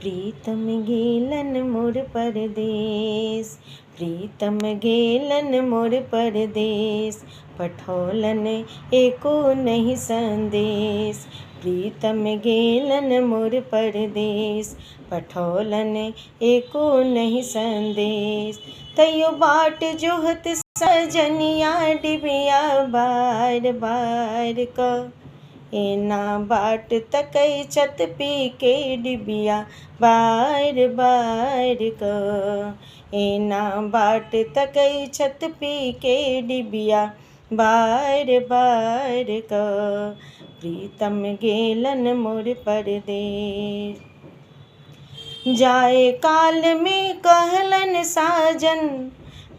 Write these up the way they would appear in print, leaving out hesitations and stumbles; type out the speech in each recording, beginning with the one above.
प्रीतम गेलन मोर परदेस, प्रीतम गेलन मोर परदेस, पठौलन एको नहीं संदेश। प्रीतम गेलन मोर परदेस, पठौलन एको नहीं संदेश। तैयो बाट जोहत सजनिया डिबिया बार बार क, एना बाट तकै छत पी के डिबिया बार बार क, एना बाट तकै छत पी के डिबिया बार बार क। प्रीतम गेलन मोर परदेस, जाए काल में कहलन साजन,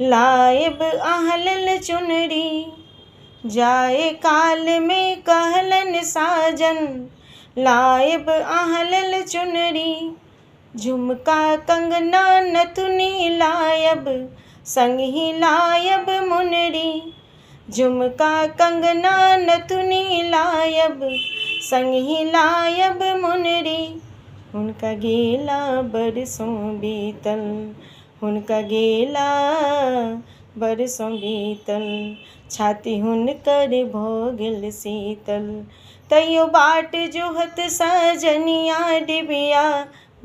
लाएब आहलल चुनरी। जाए काल में कहलन साजन, लाएब आहलल चुनरी। झुमका कंगना नथुनी लायब, संग ही लायब मुनरी। झुमका कंगना नथुनी लायब, संग ही लायब मुनरी। हुनका गेला बरसों बीतल, हुनका गेला बरसों बीतल, छाती हुनकर भऽ गेल शीतल। तैयो बाट जोहत सजनिया डिबिया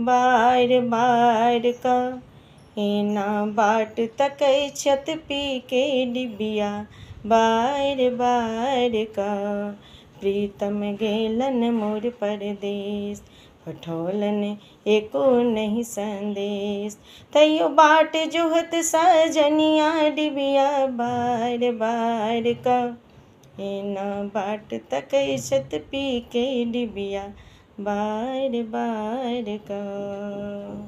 बार बार क, एना बाट तकै छत पी के डिबिया बार बार क। प्रीतम गेलन मोर परदेस, पठौलन एको नहीं संदेश। तैयो बाट जोहत सजनिया डिबिया बार बार क, एना बाट तकै छत पी के डिबिया बार बार क।